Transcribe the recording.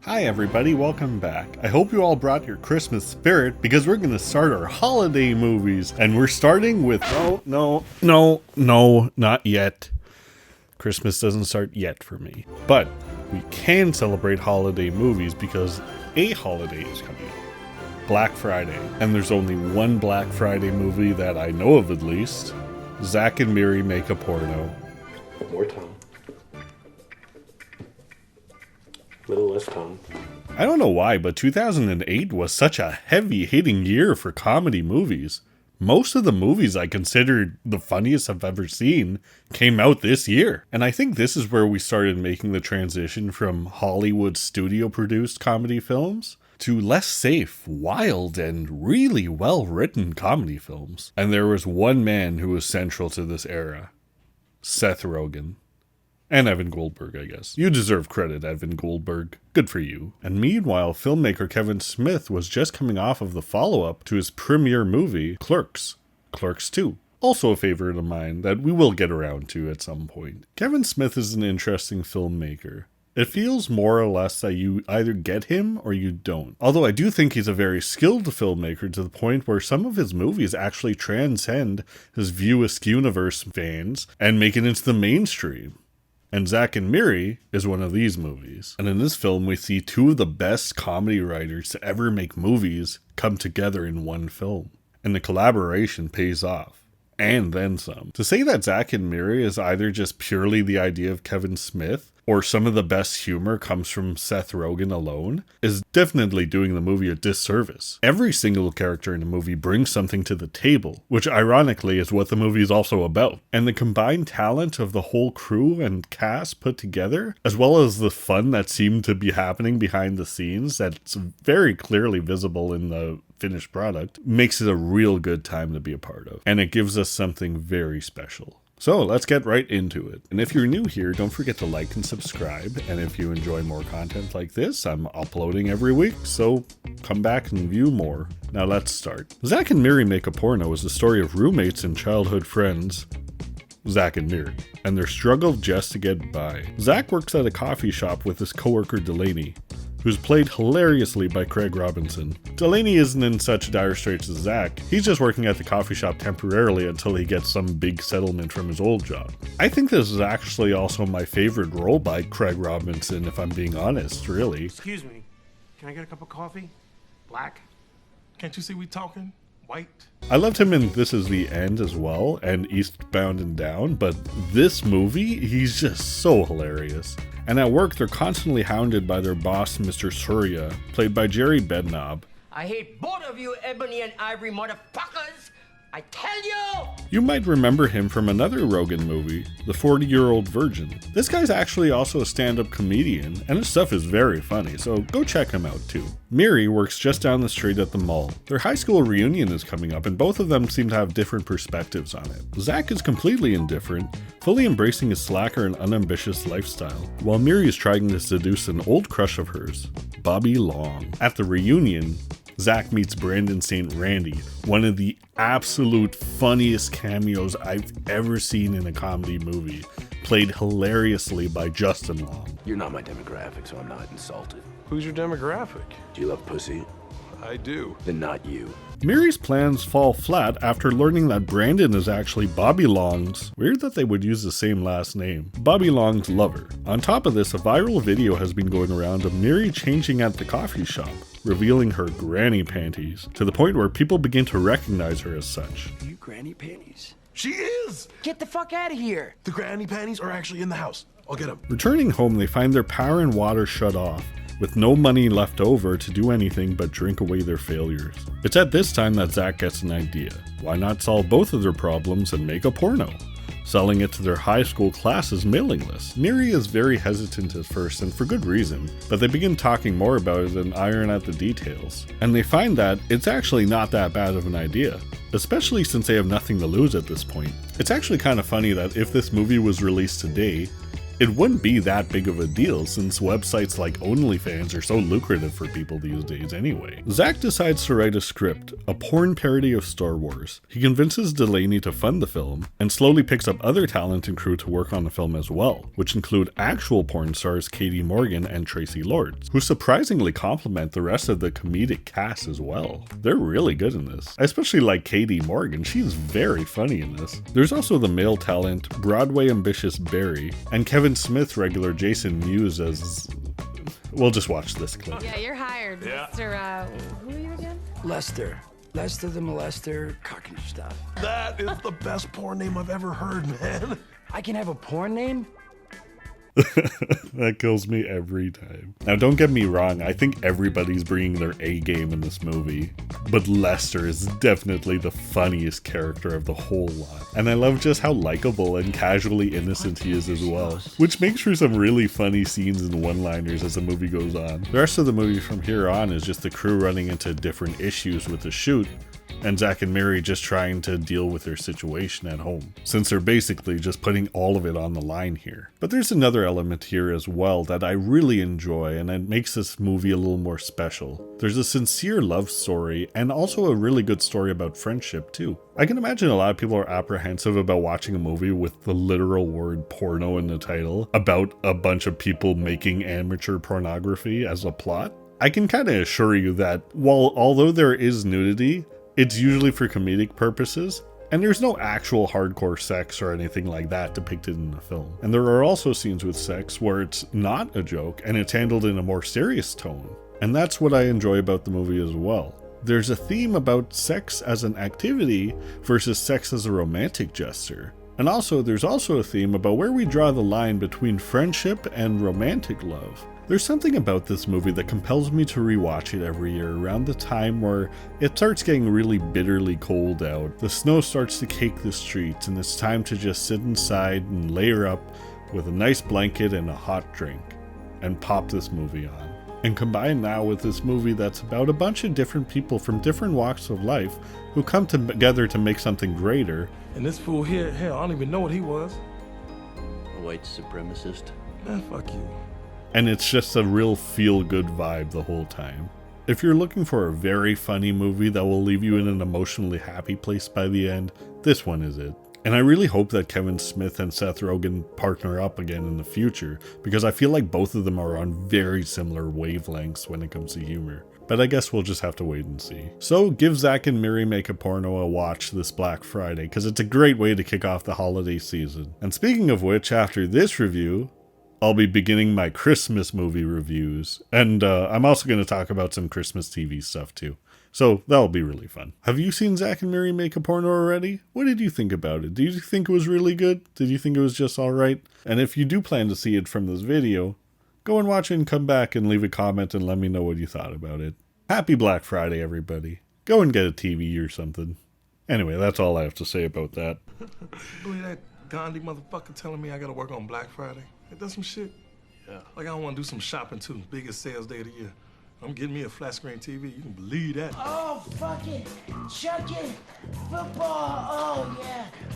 Hi everybody, welcome back. I hope you all brought your Christmas spirit because we're going to start our holiday movies. And we're starting with, no, not yet. Christmas doesn't start yet for me. But we can celebrate holiday movies because a holiday is coming up. Black Friday. And there's only one Black Friday movie that I know of at least. Zack and Miri Make a Porno. More tongue. Little less tongue. I don't know why, but 2008 was such a heavy-hitting year for comedy movies. Most of the movies I considered the funniest I've ever seen came out this year. And I think this is where we started making the transition from Hollywood studio-produced comedy films to less safe, wild, and really well-written comedy films. And there was one man who was central to this era. Seth Rogen. And Evan Goldberg, I guess. You deserve credit, Evan Goldberg. Good for you. And meanwhile, filmmaker Kevin Smith was just coming off of the follow-up to his premiere movie, Clerks. Clerks 2. Also a favorite of mine that we will get around to at some point. Kevin Smith is an interesting filmmaker. It feels more or less that you either get him or you don't. Although I do think he's a very skilled filmmaker to the point where some of his movies actually transcend his View Askew universe fans and make it into the mainstream. And Zack and Miri is one of these movies. And in this film, we see two of the best comedy writers to ever make movies come together in one film. And the collaboration pays off. And then some. To say that Zack and Miri is either just purely the idea of Kevin Smith, or some of the best humor comes from Seth Rogen alone, is definitely doing the movie a disservice. Every single character in the movie brings something to the table, which ironically is what the movie is also about. And the combined talent of the whole crew and cast put together, as well as the fun that seemed to be happening behind the scenes that's very clearly visible in the finished product, makes it a real good time to be a part of. And it gives us something very special. So let's get right into it. And if you're new here, don't forget to like and subscribe. And if you enjoy more content like this, I'm uploading every week, so come back and view more. Now let's start. Zack and Miri Make a Porno is the story of roommates and childhood friends, Zack and Miri, and their struggle just to get by. Zack works at a coffee shop with his coworker Delaney, who's played hilariously by Craig Robinson. Delaney isn't in such dire straits as Zack, he's just working at the coffee shop temporarily until he gets some big settlement from his old job. I think this is actually also my favorite role by Craig Robinson, if I'm being honest, really. Excuse me, can I get a cup of coffee? Black? Can't you see we talking? White? I loved him in This Is the End as well, and Eastbound and Down, but this movie, he's just so hilarious. And at work, they're constantly hounded by their boss, Mr. Surya, played by Jerry Bednob. I hate both of you ebony and ivory motherfuckers! I tell you! You might remember him from another Rogen movie, The 40-Year-Old Virgin. This guy's actually also a stand-up comedian, and his stuff is very funny, so go check him out too. Miri works just down the street at the mall. Their high school reunion is coming up, and both of them seem to have different perspectives on it. Zack is completely indifferent, fully embracing his slacker and unambitious lifestyle, while Miri is trying to seduce an old crush of hers, Bobby Long. At the reunion, Zack meets Brandon St. Randy, one of the absolute funniest cameos I've ever seen in a comedy movie, played hilariously by Justin Long. You're not my demographic, so I'm not insulted. Who's your demographic? Do you love pussy? I do. Then not you. Miri's plans fall flat after learning that Brandon is actually Bobby Long's, weird that they would use the same last name, Bobby Long's lover. On top of this, a viral video has been going around of Miri changing at the coffee shop, revealing her granny panties, to the point where people begin to recognize her as such. You granny panties? She is! Get the fuck out of here! The granny panties are actually in the house. I'll get them. Returning home, they find their power and water shut off, with no money left over to do anything but drink away their failures. It's at this time that Zack gets an idea. Why not solve both of their problems and make a porno? Selling it to their high school class's mailing list. Miri is very hesitant at first, and for good reason, but they begin talking more about it and iron out the details. And they find that it's actually not that bad of an idea, especially since they have nothing to lose at this point. It's actually kind of funny that if this movie was released today, it wouldn't be that big of a deal since websites like OnlyFans are so lucrative for people these days anyway. Zack decides to write a script, a porn parody of Star Wars. He convinces Delaney to fund the film, and slowly picks up other talent and crew to work on the film as well, which include actual porn stars Katie Morgan and Traci Lords, who surprisingly complement the rest of the comedic cast as well. They're really good in this. I especially like Katie Morgan, she's very funny in this. There's also the male talent, Broadway ambitious Barry, and Kevin Smith regular Jason Mewes as... We'll just watch this clip. Yeah, you're hired, Mr. Who are you again? Lester. Lester the molester, cock and stuff. That is the best porn name I've ever heard, man. I can have a porn name? That kills me every time. Now don't get me wrong, I think everybody's bringing their A game in this movie, but Lester is definitely the funniest character of the whole lot. And I love just how likable and casually innocent he is as well, which makes for some really funny scenes and one-liners as the movie goes on. The rest of the movie from here on is just the crew running into different issues with the shoot, and Zack and Miri just trying to deal with their situation at home, since they're basically just putting all of it on the line here. But there's another element here as well that I really enjoy, and it makes this movie a little more special. There's a sincere love story, and also a really good story about friendship too. I can imagine a lot of people are apprehensive about watching a movie with the literal word porno in the title, about a bunch of people making amateur pornography as a plot. I can kind of assure you that although there is nudity, it's usually for comedic purposes, and there's no actual hardcore sex or anything like that depicted in the film. And there are also scenes with sex where it's not a joke and it's handled in a more serious tone. And that's what I enjoy about the movie as well. There's a theme about sex as an activity versus sex as a romantic gesture. And also, there's also a theme about where we draw the line between friendship and romantic love. There's something about this movie that compels me to rewatch it every year around the time where it starts getting really bitterly cold out. The snow starts to cake the streets and it's time to just sit inside and layer up with a nice blanket and a hot drink and pop this movie on. And combine that with this movie that's about a bunch of different people from different walks of life who come together to make something greater. And this fool here, hell, I don't even know what he was. A white supremacist? Man, fuck you. And it's just a real feel-good vibe the whole time. If you're looking for a very funny movie that will leave you in an emotionally happy place by the end, this one is it. And I really hope that Kevin Smith and Seth Rogen partner up again in the future, because I feel like both of them are on very similar wavelengths when it comes to humor. But I guess we'll just have to wait and see. So give Zack and Miri Make a Porno a watch this Black Friday, because it's a great way to kick off the holiday season. And speaking of which, after this review, I'll be beginning my Christmas movie reviews, and I'm also going to talk about some Christmas TV stuff too. So that'll be really fun. Have you seen Zack and Miri Make a Porno already? What did you think about it? Did you think it was really good? Did you think it was just alright? And if you do plan to see it from this video, go and watch it and come back and leave a comment and let me know what you thought about it. Happy Black Friday, everybody. Go and get a TV or something. Anyway, that's all I have to say about that. Believe that Gandhi motherfucker telling me I gotta work on Black Friday? It does some shit. Yeah. Like I don't wanna do some shopping too. Biggest sales day of the year. I'm getting me a flat screen TV. You can believe that. Oh, fucking chuck it. Football. Oh, yeah.